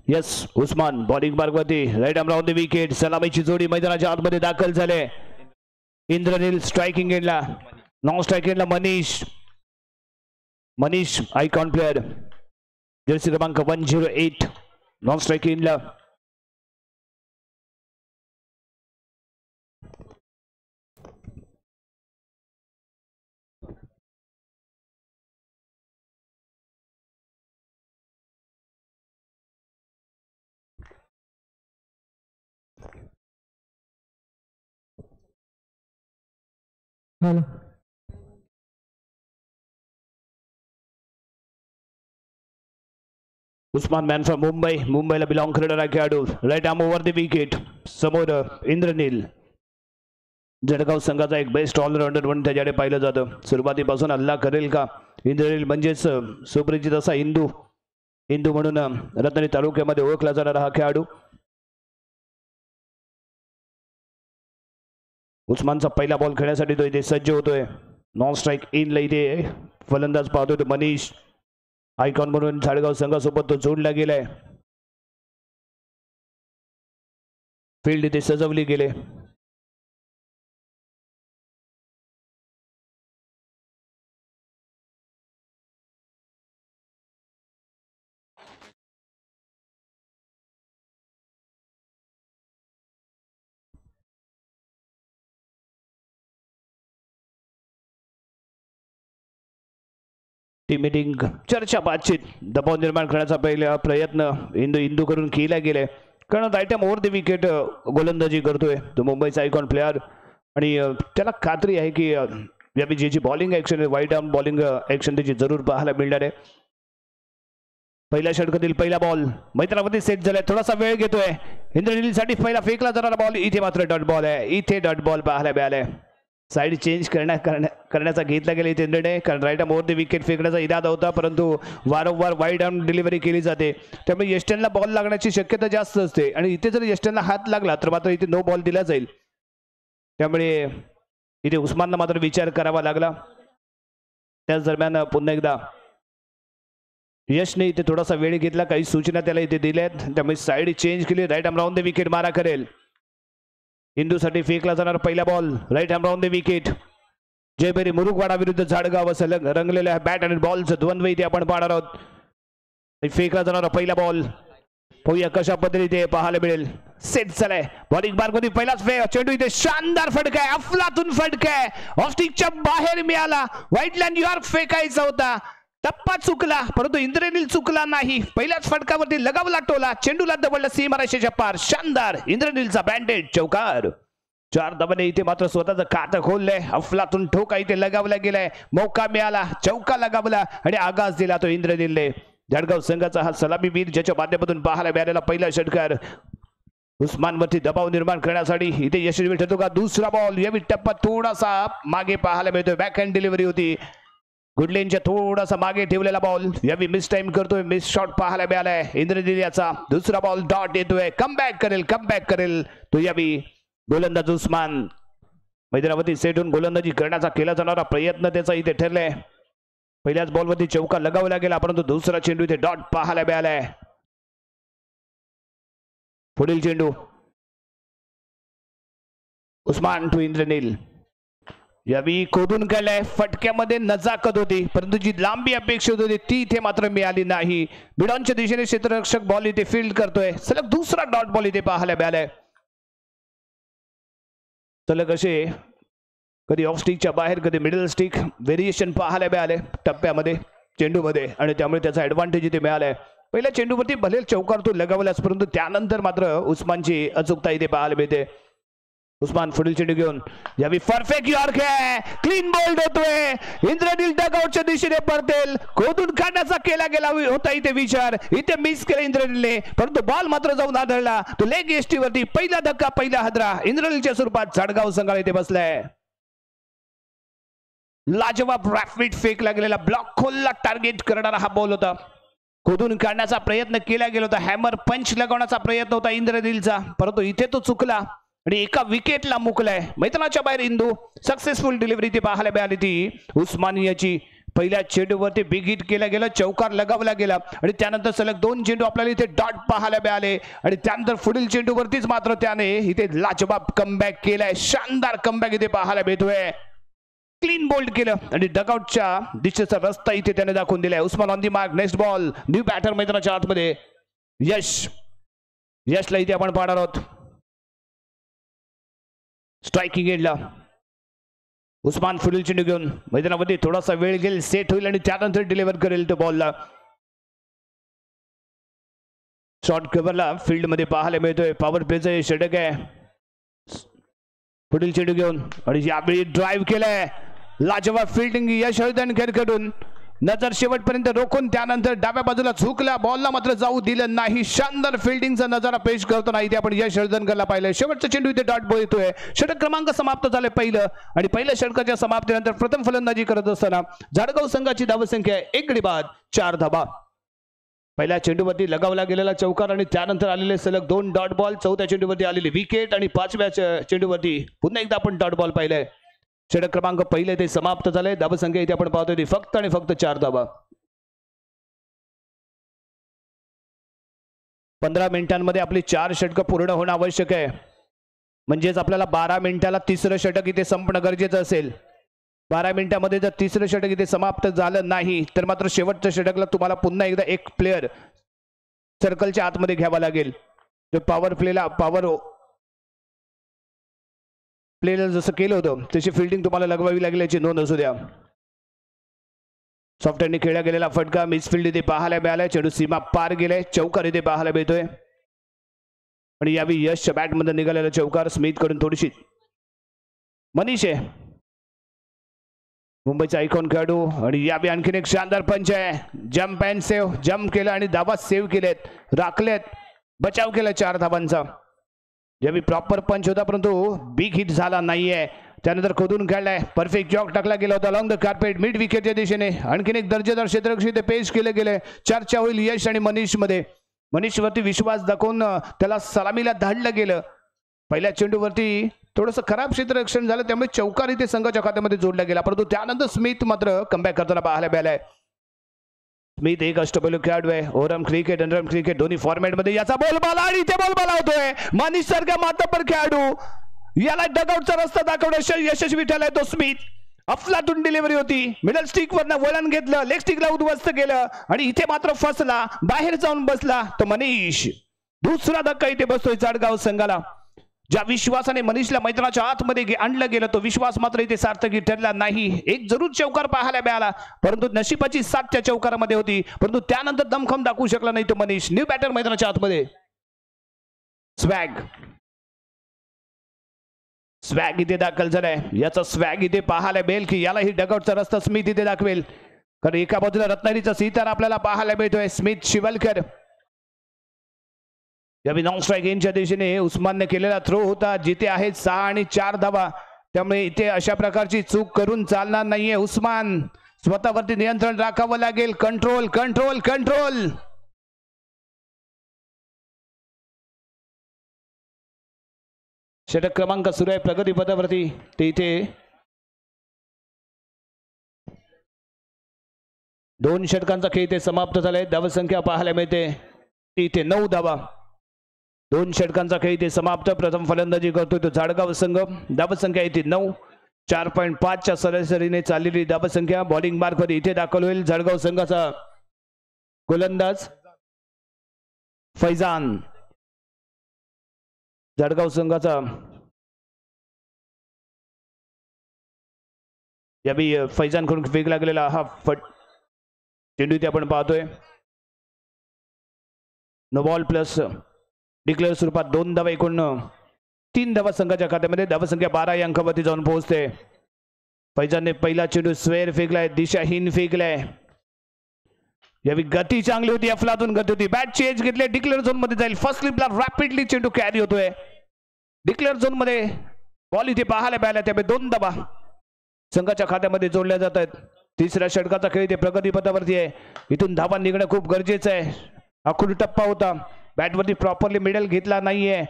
Yes Usman bowling मार्गवरती right arm round the wicket. सलामीची जोडी मैदानाच्या आतमध्ये दाखल झाले. इंद्रनील स्ट्रायकिंग एंडला, नॉन स्ट्रायकिंग एंडला मनीष आयकॉन प्लेअर जर्सी क्रमांक 108 नॉन स्ट्रायकिंग एंडला. हॅलो उस्मान मॅन फ्रॉम मुंबईला बिलॉंग करणारा खेळाडू right arm over the wicket. समोर इंद्रनील जळगाव संघाचा एक बेस्ट ऑलराऊंडर म्हणून त्याच्याकडे पाहिलं जातं. सुरुवातीपासून हल्ला करेल का इंद्रनील, म्हणजेच सुपरिचित असा हिंदू म्हणून रत्नागिरी तालुक्यामध्ये ओळखला जाणारा हा खेळाडू. उस्मानचा पहिला बॉल खेळण्यासाठी तो इथे सज्ज होतोय. नॉन स्ट्राईक इनला इथे फलंदाज पाहतोय तो मनीष आयकॉन म्हणून झाडगाव संघासोबत तो जोडला गेलाय. फील्ड इथे सजवली गेले. टीम मीटिंग चर्चा बातचीत दबाव निर्माण करण्याचा पहिला प्रयत्न इंदू करून केला गेलाय. कारण आयटम ओव्हर द विकेट गोलंदाजी करतोय तो मुंबईचा आयकॉन प्लेअर आणि त्याला खात्री आहे की यावी जी bowling action wide arm bowling action त्याची जरूर पाहायला मिळणार आहे. पहिल्या षटकातील पहिला बॉल मैदानामध्ये सेट झालाय. थोडासा वेळ घेतोय इंद्रनीलसाठी पहिला फेकला जाणारा बॉल. इथे मात्र डॉट बॉल आहे. इथे डॉट बॉल पाहायला मिळालाय. साइड चेंज करण्याचा घेतला गेला इथे निर्णय, कारण right arm over the wicket फेकण्याचा इरादा होता, परंतु वारंवार वाईड आर्म डिलिव्हरी केली जाते, त्यामुळे यष्टनला बॉल लागण्याची शक्यता जास्त असते. आणि इथे जर यष्टनला हात लागला तर मात्र इथे नो बॉल दिला जाईल. त्यामुळे इथे उस्मानला मात्र विचार करावा लागला. त्याच दरम्यान पुन्हा एकदा यशने इथे थोडासा वेळ घेतला, काही सूचना त्याला इथे दिल्यात, त्यामुळे साइड चेंज केली. Right arm round the wicket मारा करेल. हिंदूसाठी फेकला जाणार पहिला ball right arm round the wicket. जयबेरी मुरुगवाडा विरुद्ध झाडगाव असं रंगलेल्या बॅट आणि बॉलचं द्वंद्व इथे आपण पाहणार आहोत. फेकला जाणारा पहिला बॉल पाहूया कशा पद्धतीने पाहायला मिळेल. सेट झालाय बॉलिंग मार्गमध्ये पहिलाच चेंडू इथे शानदार फटका आहे, अफलातून फटका आहे, ऑफ स्टिकच्या बाहेर मिळाला. व्हाईटलँड यॉर्क फेकायचा होता, टप्पा चुकला, परंतु इंद्रनील चुकला नाही. पहिल्याच फटकावरती लगावला टोला, चेंडूला दबडला सीमारेषेच्या पार. शानदार इंद्रनीलचा बँडेड चौकार. 4 धावांनी इथे मात्र स्वतःचं खातं खोललंय. अफलातून ठोका इथे लगावला गेलाय, मौका मिळाला, चौका लगावला आणि आगास दिला तो इंद्रनीलने. जळगाव संघाचा हा सलामीवीर ज्याच्या माध्यमातून पाहायला मिळालेला पहिला षटकार उस्मानवरती दबाव निर्माण करण्यासाठी इथे यशस्वी ठरतो का. दुसरा बॉल यावी टप्पा थोडासा मागे पाहायला मिळतोय, बॅक हँड डिलिव्हरी होती. गुडलेनच्या थोडासा मागे ठेवलेला बॉल यावी मिस टाइम करतोय, मिस शॉट पाहायला मिळालाय इंद्रनील याचा. दुसरा बॉल डॉट येतोय, कमबॅक करेल तो यावी गोलंदाज उस्मान. मैदानावरती सेटून गोलंदाजी करण्याचा केला जाणारा प्रयत्न त्याचा इथे ठरलाय. पहिल्याच बॉलवरती चौका लगावला गेला, परंतु दुसरा चेंडू इथे डॉट पाहायला मिळालाय. पुढील चेंडू उस्मान टू इंद्रनील. यावी खोदून गेलाय, फटक्यामध्ये नजाकत होती, परंतु जी लांबी अपेक्षित होती ती इथे मात्र मिळाली नाही. बिडॉनच्या दिशेने क्षेत्ररक्षक बॉल इथे फील्ड करतोय. सलग दुसरा डॉट बॉल इथे पाहायला मिळालाय. सलग असे कधी ऑफ स्टिकच्या बाहेर, कधी मिडल स्टिक व्हेरिएशन पाहायला मिळाले टप्प्यामध्ये चेंडूमध्ये, आणि त्यामुळे त्याचा ऍडव्हान्टेज इथे मिळालाय. पहिल्या चेंडूवरती भले चौकार तो लगावलाच, परंतु त्यानंतर मात्र उस्मानची अचूकता इथे पाहायला मिळते. उस्मान पुढील चेंडू घेऊन यावी परफेक्ट यॉर्क आहे, क्लीन बोल्ड होतोय. इंद्रनील डगआउटच्या दिशेने परतेल, खोदून काढण्याचा केला गेला होता इथे विचार, इथे मिस केला इंद्रनीलने, परंतु बॉल मात्र जाऊन आदळला तो लेग एसटी वरती. पहिला धक्का, पहिला हादरा इंद्रनीलच्या स्वरूपात झाडगाव संघाला इथे बसलाय. लाजवाब रॅपिड फेकला गेलेला ब्लॉक खोलला टार्गेट करणारा हा बॉल होता. खोदून काढण्याचा प्रयत्न केला गेला होता, हॅमर पंच लगावण्याचा प्रयत्न होता इंद्रनीलचा, परंतु इथे तो चुकला आणि एका विकेटला मुकलाय. मैदानाच्या बाहेर इंदू सक्सेसफुल डिलिव्हरी ती पाहायला मिळाली ती उस्मानियाची. पहिल्या चेंडूवरती बिग हिट केला गेला, चौकार लगावला गेला आणि त्यानंतर सलग 2 चेंडू आपल्याला इथे डॉट पाहायला मिळाले आणि त्यानंतर पुढील चेंडूवरतीच मात्र त्याने इथे लाजवाब कमबॅक केलाय. शानदार कमबॅक इथे पाहायला मिळतोय. क्लीन बोल्ड केलं आणि डगआउटच्या दिशेचा रस्ता इथे त्याने दाखवून दिलाय. Usman on the mark, next ball, new batter मैदानाच्या आतमध्ये यशला इथे आपण पाहणार आहोत. स्ट्रायकिंग एंडला उस्मान पुढील चेंडू घेऊन मैदानामध्ये थोडासा वेळ घेईल, सेट होईल आणि त्यानंतर डिलिव्हर करेल तो बॉलला. शॉर्ट कव्हरला फील्ड मध्ये पाहायला मिळतोय. पॉवर प्लेचं षटक आहे. पुढील चेंडू घेऊन आणि यावेळी ड्राईव्ह केलाय. लाजवाब फिल्डिंग यशवर्धन खेळकडून, नजर शेवटपर्यंत रोखून त्यानंतर डाव्या बाजूला झुकला, बॉलला मात्र जाऊ दिलं नाही. शानदार फिल्डिंगचा नजारा पेश करताना इथे आपण यशवर्धनला पाहिलं. शेवटचा चेंडू इथे डॉट बॉल येतोय. षटक क्रमांक समाप्त झाले पहिलं आणि पहिल्या षटकाच्या समाप्तीनंतर प्रथम फलंदाजी करत असताना जाडगाव संघाची धावसंख्या 1 गडी बाद 4 धाबा. पहिल्या चेंडूवरती लगावला गेलेला चौकार आणि त्यानंतर आलेले सलग 2 डॉट बॉल, चौथ्या चेंडूवरती आलेली विकेट आणि 5व्या चेंडूवरती पुन्हा एकदा आपण डॉट बॉल पाहिलंय. षटक क्रमांक पहिले ते समाप्त झाले. धावसंख्या इथे आपण पाहतोय ती फक्त आणि फक्त 4 धाबा. 15 मिनिटांमध्ये आपली 4 षटकं पूर्ण होणं आवश्यक आहे. म्हणजेच आपल्याला 12 मिनिटाला तिसरं षटक इथे संपणं गरजेचं असेल. 12 मिनिटांमध्ये जर तिसरं षटक इथे समाप्त झालं नाही तर मात्र शेवटच्या षटकला तुम्हाला पुन्हा एकदा एक प्लेअर सर्कलच्या आतमध्ये घ्यावा लागेल. जो पॉवर प्लेला जसं केलं होतं तशी फिल्डिंग तुम्हाला लगवावी लागेल याची नोंद असू द्या. सॉफ्टहँडने खेळला गेलेला फटका मिसफिल्ड इथे पाहायला मिळालाय. चेंडू सीमा पार गेलाय. चौकार इथे पाहायला मिळतोय आणि यावेळी यशच्या बॅटमध्ये निघालेला चौकार स्मिथ कडून थोडीशी मनीष आहे, मुंबईचा आयकॉन खेळाडू आणि यावेळी आणखीन एक शानदार पंच आहे. जम्प अँड सेव्ह, जम्प केला आणि धावा सेव्ह केलेत, राखलेत, बचाव केला 4 धावांचा. यावेळी प्रॉपर पंच होता परंतु बिग हिट झाला नाहीये. त्यानंतर खोदून खेळलाय, परफेक्ट जॉक टाकला गेला होता अलॉंग द कार्पेट मिड विकेटच्या दिशेने. आणखीन एक दर्जेदार क्षेत्ररक्षक इथे पेश केले गेले. चर्चा होईल यश आणि मनीष मध्ये. मनीषवरती विश्वास दाखवून त्याला सलामीला धाडलं गेलं. पहिल्या चेंडूवरती थोडंसं खराब क्षेत्ररक्षण झालं त्यामुळे चौकार इथे संघाच्या खात्यामध्ये जोडला गेला परंतु त्यानंतर स्मिथ मात्र कमबॅक करताना पाहायला मिळालाय. स्मिथ एक अष्टपैलू खेळाडू आहे. ओव्हरआर्म क्रिकेट, अंडरआर्म क्रिकेट दोन्ही फॉर्मॅटमध्ये. याचा बॉल बाला आणि इथे बॉल बाला होतोय. मनीष सारखा मातब्बर खेळाडू याला डगआउटचा रस्ता दाखवण्यास यशस्वी ठरलाय तो स्मिथ. अफलातून डिलिव्हरी होती, मिडल स्टिक वरनं वळण घेतलं, लेग स्टिकला उद्ध्वस्त केलं आणि इथे मात्र फसला, बाहेर जाऊन बसला तो मनीष. दुसरा धक्का इथे बसतोय जाडगाव संघाला. ज्या विश्वासाने मनीषला मैदानाच्या आतमध्ये आणलं गेलं तो विश्वास मात्र इथे सार्थकी ठरला नाही. एक जरूर चौकार पाहायला मिळाला परंतु नशिबाची साथ त्या चौकारामध्ये होती परंतु त्यानंतर दमखम दाखवू शकला नाही तो मनीष. न्यू बॅटर मैदानाच्या आतमध्ये. स्वॅग इथे दाखल झालाय. याचा स्वॅग इथे पाहायला मिळेल की यालाही डगआउटचा रस्ता स्मिथ इथे दाखवेल कारण एका बाजूला रत्नागिरीचा सीतार आपल्याला पाहायला मिळतोय स्मिथ शिवलकर. यावेळी नॉन स्ट्राईक रेंजच्या दिशेने उस्मानने केलेला थ्रो होता जिथे आहेत 6 आणि 4 धावा. त्यामुळे इथे अशा प्रकारची चूक करून चालणार नाहीये. उस्मान स्वतःवरती नियंत्रण राखावं लागेल. Control control control. षटक क्रमांक सुरू आहे प्रगती पदावरती. ते इथे 2 षटकांचा खेळ इथे समाप्त झालाय. धावसंख्या पाहायला मिळते इथे 9 धावा. 2 षटकांचा खेळ इथे समाप्त. प्रथम फलंदाजी करतोय तो जाडगाव संघ. धावसंख्या इथे 9. 4.5च्या सरासरीने चाललेली धावसंख्या. बॉलिंग मार्फत इथे दाखल होईल जाडगाव संघाचा गोलंदाज फैजान. जाडगाव संघाचा यावेळी फैजान कडून फेकला गेलेला हा चेंडू इथे आपण पाहतोय. नो बॉल प्लस डिक्लेअर स्वरूपात 2 धावा, एकूण 3 धावा संघाच्या खात्यामध्ये. धावसंख्या 12 या अंकावरती जाऊन पोहोचते. फैजानने पहिला चेंडू स्वेर फेकलाय, दिशाहीन फेकलाय. यावेळी गती चांगली होती, अफलातून गती होती. बॅट चेंज घेतले, डिक्लेअर झोन मध्ये जाईल. फर्स्ट स्लिपला रॅपिडली चेंडू कॅरी होतोय. डिक्लेअर झोन मध्ये बॉल इथे पाहायला मिळाला. त्यामुळे 2 धावा संघाच्या खात्यामध्ये जोडल्या जात आहेत. तिसऱ्या षटकाचा खेळ इथे प्रगती पथावरती आहे. इथून धावा निघणं खूप गरजेचं आहे. आखूड टप्पा होता. बॅटवरती प्रॉपरली मिडल घेतला नाहीये.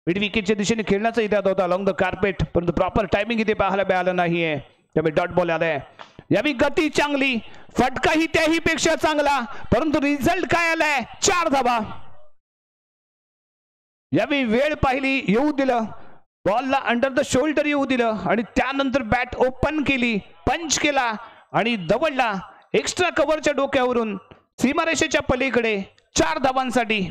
मिड विकेटच्या दिशेने खेळण्याचा इरादा होता अलॉंग द कार्पेट परंतु प्रॉपर टायमिंग इथे पाहायला मिळालं नाहीये. त्यामुळे डॉट बॉल आलाय. यावी गती चांगली, फटकाही त्याही पेक्षा चांगला, परंतु रिझल्ट काय आलाय 4 धावा. यावी वेळ पाहिली, येऊ दिलं, बॉलला अंडर द शोल्डर येऊ दिलं आणि त्यानंतर बॅट ओपन केली, पंच केला आणि दवडला एक्स्ट्रा कव्हरच्या डोक्यावरून सीमारेषेच्या पलीकडे 4 धावांसाठी.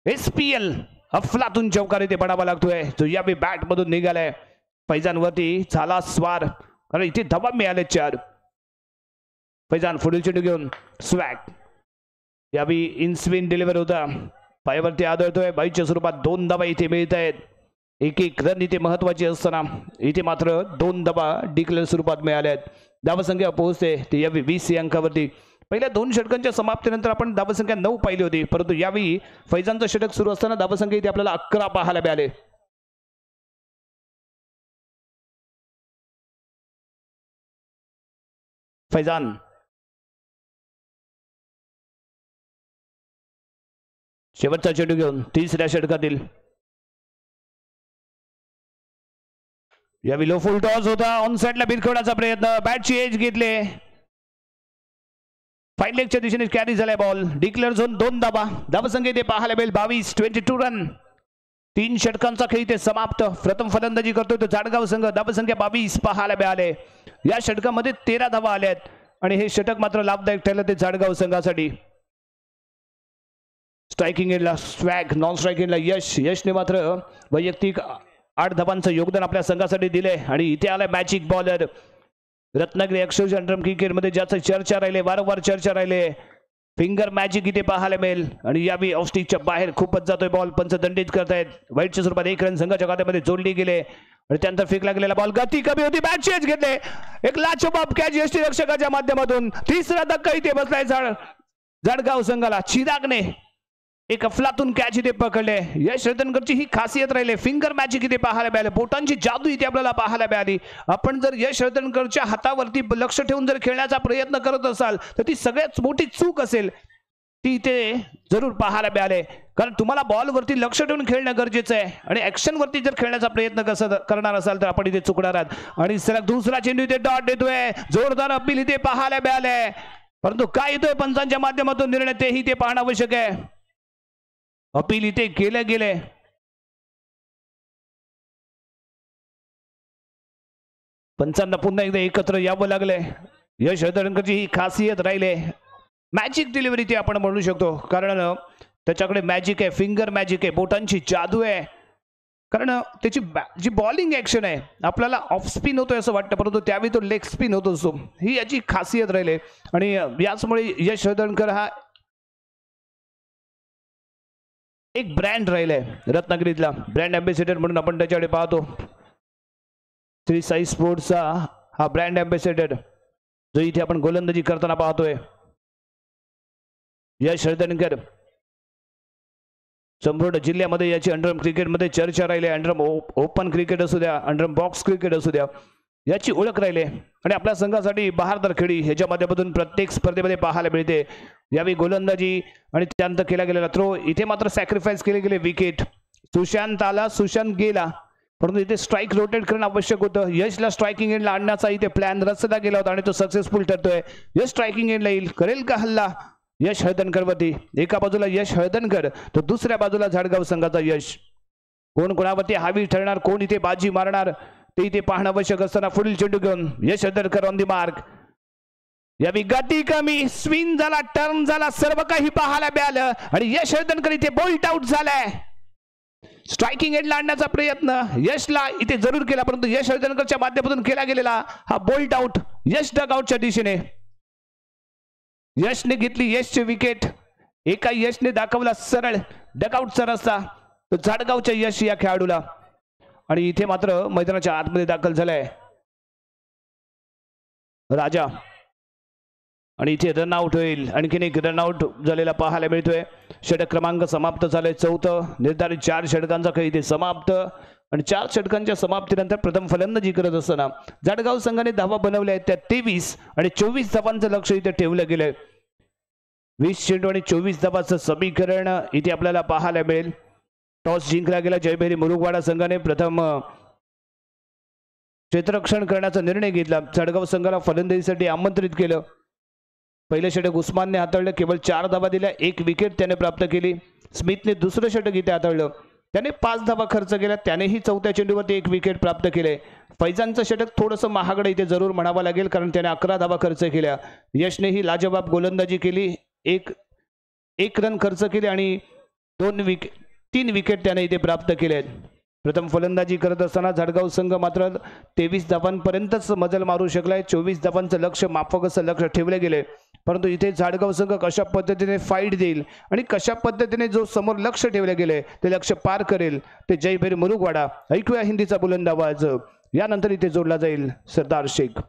SPL अफलातून चौकार इथे पडावा लागतोय, जो यावी बॅट मधून निघालाय. फैजानवरती झाला स्वार, कारण इथे धावा मिळाले 4. फैजान पुढील चेंडू घेऊन स्वॅग, यावी इन स्विंग डिलिव्हर होता, पायावरती आदळतोय. बाईच्या स्वरूपात 2 धावा इथे मिळत आहेत. एक रन इथे महत्वाची असताना इथे मात्र 2 धावा डिक्लेअर स्वरूपात मिळाल्या आहेत. धावसंख्या पोहोचते ती यावी 20 या अंकावरती. पहिल्या 2 षटकांच्या समाप्तीनंतर आपण धावसंख्या 9 पाहिली होती, परंतु यावेळी फैजानचं षटक सुरू असताना धावसंख्या इथे आपल्याला 11 पाहायला मिळाले. फैजान शेवटचा चेंडू घेऊन 3ऱ्या षटकातील. यावेळी लो फुल टॉस होता, ऑन साइडला भिरकवण्याचा प्रयत्न, बॅटची एज घेतले, फाईन लेगच्या दिशेने कॅरी झालाय बॉल. डिक्लेअर झोन 2 धावा. धावसंख्या इथे पाहायला मिळेल 22 रन. 3 षटकांचा खेळ इथे समाप्त. प्रथम फलंदाजी करतोय तो जाडगाव संघ. धावसंख्या 22 पाहायला मिळाले. या षटकामध्ये 13 धावा आल्यात आणि हे षटक मात्र लाभदायक ठरलं ते जाडगाव संघासाठी. स्ट्रायकिंग एंडला स्वॅग, नॉन स्ट्रायकिंग एंडला यश. यशने मात्र वैयक्तिक 8 धावांचं योगदान आपल्या संघासाठी दिले आणि इथे आलाय मॅजिक बॉलर रत्नागिरी अक्षरशः अंडरम क्रिकेटमध्ये ज्याचं चर्चा राहिले, वारंवार चर्चा राहिले, फिंगर मॅजिक इथे पाहायला मिळेल. आणि यावी ऑफस्टिकच्या बाहेर खूपच जातोय बॉल, पंच दंडित करतायत. वाईटच्या स्वरूपात 1 रन संघाच्या खात्यामध्ये जोडली गेले आणि त्यानंतर फेकला गेलेला बॉल, गती कमी होती, बॅट चेंज घेतले, एक लाचोबाब कॅच यष्टी रक्षकाच्या माध्यमातून. 3रा धक्का इथे बसलाय जाडगाव संघाला. चिरागने एक अफलातून कॅच इथे पकडले. यश रतनकरची ही खासियत राहिली, फिंगर मॅजिक इथे पाहायला मिळाले, बोटांची जादू इथे आपल्याला पाहायला मिळाली. आपण जर यश रतनकरच्या हातावरती लक्ष ठेवून जर खेळण्याचा प्रयत्न करत असाल तर ती सगळ्यात मोठी चूक असेल, ती इथे जरूर पाहायला मिळाले. कारण तुम्हाला बॉलवरती लक्ष ठेवून खेळणं गरजेचं आहे आणि ऍक्शन वरती जर खेळण्याचा प्रयत्न कसं करणार असाल तर आपण इथे चुकणार आहात. आणि सलग 2रा चेंडू इथे डॉट देतोय, जोरदार अपील इथे पाहायला मिळाले, परंतु काय येतोय पंचांच्या माध्यमातून निर्णय तेही ते पाहणं आवश्यक आहे. अपील इथे केले गेले. पंचांना पुन्हा एकदा एकत्र यावं लागले. यश रतनकरची ही खासियत राहिले, मॅजिक डिलिव्हरी ते आपण म्हणू शकतो, कारण त्याच्याकडे मॅजिक आहे, फिंगर मॅजिक आहे, बोटांची जादू आहे. कारण त्याची जी बॉलिंग ऍक्शन आहे, आपल्याला ऑफ स्पिन होतोय असं वाटतं, परंतु त्यावेळी तो लेग स्पिन होत असतो. ही याची खासियत राहिले आणि याचमुळे यश रतनकर हा एक ब्रँड राहिलाय रत्नागिरीतला, ब्रँड अँबॅसेडर म्हणून आपण त्याच्याकडे पाहतो. श्री साई स्पोर्ट्सचा हा ब्रँड अँबॅसेडर जो इथे आपण गोलंदाजी करताना पाहतोय. यश रतनकर संपूर्ण जिल्ह्यामध्ये याची अंडरम क्रिकेटमध्ये चर्चा राहिली. अंडरम ओपन क्रिकेट असू द्या, अंडरम बॉक्स क्रिकेट असू द्या, याची ओळख राहिली आणि आपल्या संघासाठी बहारदार खेळी ह्याच्या माध्यमातून प्रत्येक स्पर्धेमध्ये पाहायला मिळते. यावेळी गोलंदाजी आणि त्यानंतर केला गेलेला थ्रो, इथे मात्र सॅक्रिफाईस केले गेले विकेट. सुशांत आला, सुशांत गेला, परंतु इथे स्ट्राईक रोटेट करणं आवश्यक होतं. यशला स्ट्रायकिंग एंडला आणण्याचा इथे प्लॅन रचला गेला होता आणि तो सक्सेसफुल ठरतोय. यश स्ट्रायकिंग एंडला येईल, करेल का हल्ला यश हळदणकरवरती? एका बाजूला यश हळदणकर तर दुसऱ्या बाजूला जाडगाव संघाचा यश. कोण कोणावरती हावी ठरणार, कोण इथे बाजी मारणार ते इथे पाहणं आवश्यक असताना पुढील चेंडू घेऊन यश हळदणकर ऑन दी मार्क. यावी गती कमी, स्विंग झाला, टर्न झाला, सर्व काही पाहायला मिळालं आणि यश हळदणकर इथे बोल्ट आउट झालाय. स्ट्रायकिंग एंडला आणण्याचा प्रयत्न यशला इथे जरूर केला, परंतु यश हळदणकरच्या माध्यमातून केला गेलेला हा बोल्ट आउट यश डगआउटच्या दिशेने. यशने घेतली यशची विकेट. एका यशने दाखवला सरळ डगआउटचा रस्ता तो जाडगावच्या यश या खेळाडूला आणि इथे मात्र मैदानाच्या आतमध्ये दाखल झालाय राजा आणि इथे रनआउट होईल. आणखीन एक रनआउट झालेला पाहायला मिळतोय. षटक क्रमांक समाप्त झाले, 4थं निर्धारित 4 षटकांचा खेळ इथे समाप्त आणि 4 षटकांच्या समाप्तीनंतर प्रथम फलंदाजी करत असताना जाडगाव संघाने धावा बनवल्या आहेत, त्या 23 आणि 24 धावांचं लक्ष इथे ठेवलं गेलंय. 20 चेंडू आणि 24 धावांचं समीकरण इथे आपल्याला पाहायला मिळेल. टॉस जिंकला गेला जयभैरी मुरुगवाडा संघाने. प्रथम क्षेत्ररक्षण करण्याचा निर्णय घेतला. जळगाव संघाला फलंदाजीसाठी आमंत्रित केलं. पहिलं षटक उस्मानने हाताळलं, केवळ 4 धावा दिल्या, 1 विकेट त्याने प्राप्त केली. स्मिथने दुसरं षटक इथे हाताळलं, त्याने 5 धावा खर्च केल्या, त्यानेही चौथ्या चेंडूवरती 1 विकेट प्राप्त केले. फैजानचं षटक थोडंसं महागडं इथे जरूर म्हणावं लागेल, कारण त्याने 11 धावा खर्च केल्या. यशनेही लाजवाब गोलंदाजी केली, एक रन खर्च केले आणि 3 विकेट त्याने इथे प्राप्त केले. प्रथम फलंदाजी करत असताना जळगाव संघ मात्र 23 धावांपर्यंतच मजल मारू शकलाय. 24 धावांचं लक्ष, माफक असं लक्ष ठेवले गेले. परंतु इथे जळगाव संघ कशा पद्धतीने फाईट देईल आणि कशा पद्धतीने जो समोर लक्ष ठेवले गेले ते लक्ष पार करेल ते जयभीर मुरुगवाडा. ऐकूया हिंदीचा बुलंद आवाज, यानंतर इथे जोडला जाईल सरदार शेख.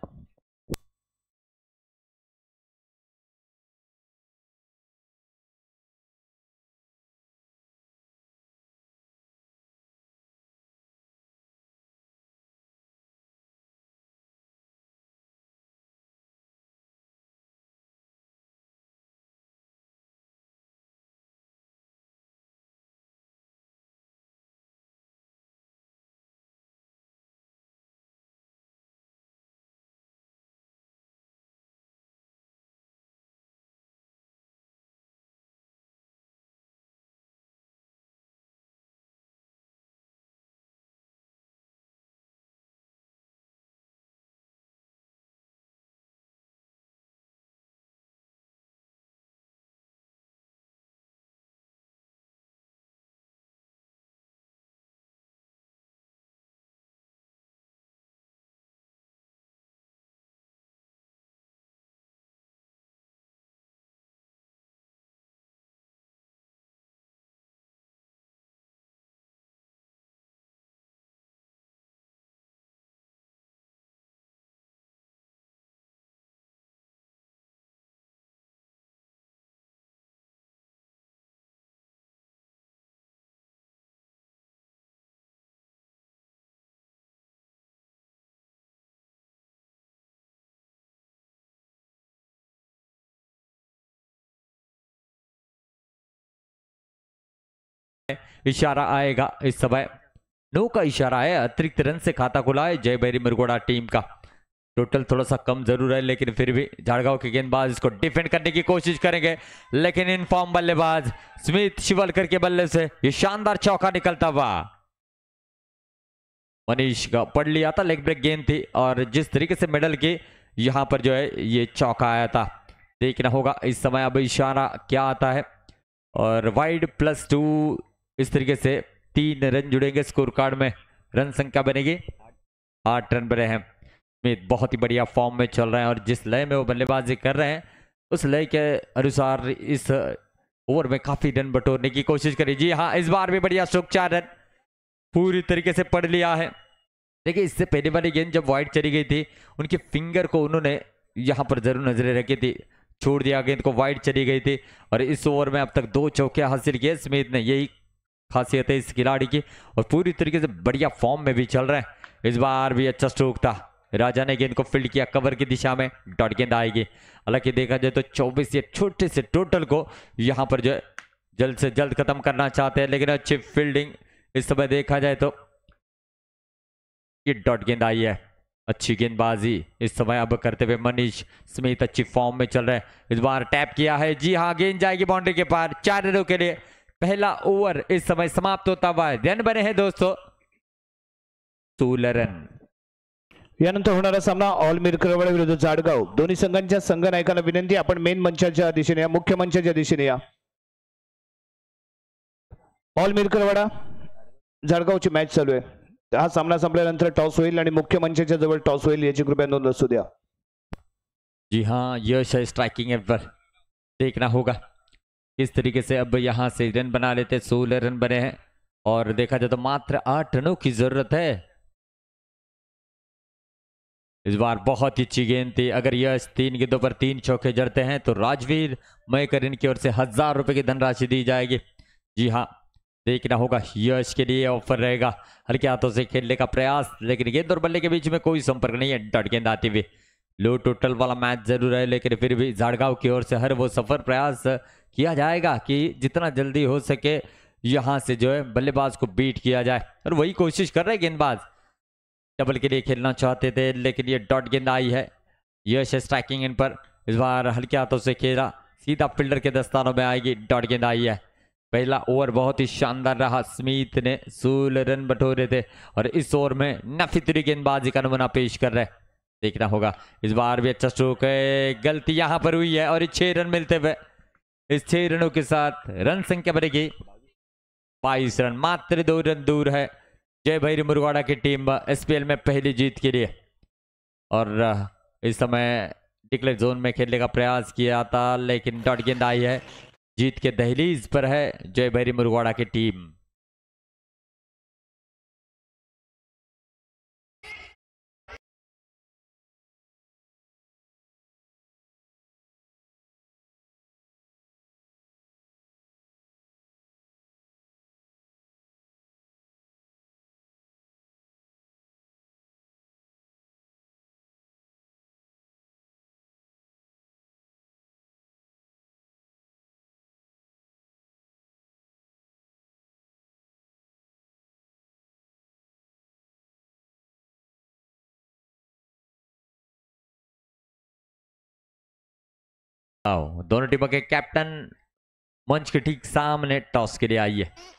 इशारा आएगा इस समय, नो का इशारा है. अतिरिक्त रन से खाता खुला है जयभैरी मुरुगवाड़ा टीम का. टोटल थोड़ा सा कम जरूर है, लेकिन फिर भी झाड़गांव के गेंदबाज इसको डिफेंड करने की कोशिश करेंगे. लेकिन इन फॉर्म बल्लेबाज स्मिथ शिवलकर के बल्ले से ये शानदार चौका निकलता हुआ. मनीष का पढ़ लिया था, लेग ब्रेक गेंद थी और जिस तरीके से मेडल की यहां पर जो है ये चौका आया था. देखना होगा इस समय अब इशारा क्या आता है. और वाइड +2 इस तरीके से 3 रन जुड़ेंगे स्कोर कार्ड में. रन संख्या बनेगी 8 रन बने हैं. स्मिथ बहुत ही बढ़िया फॉर्म में चल रहे हैं और जिस लय में वो बल्लेबाजी कर रहे हैं उस लय के अनुसार इस ओवर में काफी रन बटोरने की कोशिश करी. जी हाँ, इस बार भी बढ़िया स्ट्रोक, 4 रन पूरी तरीके से पढ़ लिया है. देखिए इससे पहले वाली गेंद जब वाइड चली गई थी उनके फिंगर को उन्होंने यहाँ पर जरूर नजरें रखी थी, छोड़ दिया, गेंद को वाइड चली गई थी. और इस ओवर में अब तक 2 चौके हासिल किए स्मिथ ने. यही खासियत है इस खिलाड़ी की और पूरी तरीके से बढ़िया फॉर्म में भी चल रहे हैं. इस बार भी अच्छा स्ट्रोक था. राजा ने गेंद को फील्ड किया कवर की दिशा में, डॉट गेंद आएगी. हालांकि देखा जाए तो 24 ये छोटे से टोटल को यहाँ पर जो है जल्द से जल्द खत्म करना चाहते हैं, लेकिन अच्छी फील्डिंग इस समय देखा जाए तो ये डॉट गेंद आई है. अच्छी गेंदबाजी इस समय अब करते हुए मनीष. स्मिथ अच्छी फॉर्म में चल रहे हैं. इस बार टैप किया है, जी हाँ, गेंद जाएगी बाउंड्री के पार. 4 रनों के लिए पहला ओवर इस समय समाप्त होता हुआ है. रन बने हैं दोस्तों 16 रन. यानंतर होणारा सामना ऑल मिरकरवाडा विरुद्ध जाडगाव. दोन्ही संघांच्या संघ नायकांना विनंती, आपण मेन मंचाच्या दिशेने या, मुख्य मंचाच्या दिशेने या. ऑल मिरकरवाडा जाडगावची मॅच चालू आहे. हा सामना संपल्यानंतर टॉस होईल आणि मुख्य मंचाच्या जवळ टॉस होईल, याची कृपया नोंद असू द्या. जी हाँ, यश है स्ट्राइकिंग एंड पर. देखना होगा किस तरीके से अब यहाँ से रन बना लेते. 16 रन बने हैं और देखा जाए तो मात्र 8 रनों की जरूरत है. इस बार बहुत ही अच्छी गेंद थी. अगर यश 3 गेंदों पर 3 चौके जड़ते हैं तो राजवीर मयकर इनकी ओर से 1000 रुपए की धनराशि दी जाएगी. जी हाँ, देखना होगा यश के लिए ऑफर रहेगा. हल्के हाथों से खेलने का प्रयास, लेकिन गेंद और बल्ले के बीच में कोई संपर्क नहीं है. डॉट गेंद आती हुई. लो टोटल वाला मैच जरूर है, लेकिन फिर भी झाड़गांव की ओर से हर वो सफर प्रयास किया जाएगा कि जितना जल्दी हो सके यहाँ से जो है बल्लेबाज को बीट किया जाए. और वही कोशिश कर रहे हैं गेंदबाज. डबल के लिए खेलना चाहते थे, लेकिन ये डॉट गेंद आई है यश स्ट्राइकिंग इन पर। इस बार हल्के हाथों से खेला, सीधा फील्डर के दस्तानों में आएगी, डॉट गेंद आई है। पहला ओवर बहुत ही शानदार रहा, स्मिथ ने 16 रन बटोरे थे और इस ओवर में नफीतुरी गेंदबाजी का नमूना पेश कर रहे। देखना होगा इस बार भी अच्छा स्ट्रोक है, गलती यहां पर हुई है और 6 रन मिलते हुए इस 6 रनों के साथ रन संख्या बढ़ेगी 22 रन, मात्र 2 रन दूर है जय भैरी मुरगवाड़ा की टीम एसपीएल में पहली जीत के लिए। और इस समय डिक्लेयर जोन में खेलने का प्रयास किया था, लेकिन डॉट गेंद आई है, जीत के दहलीज पर है जय भैरी मुरगवाड़ा की टीम। दोनों टीमों के कैप्टन मंच के ठीक सामने टॉस के लिए आई है।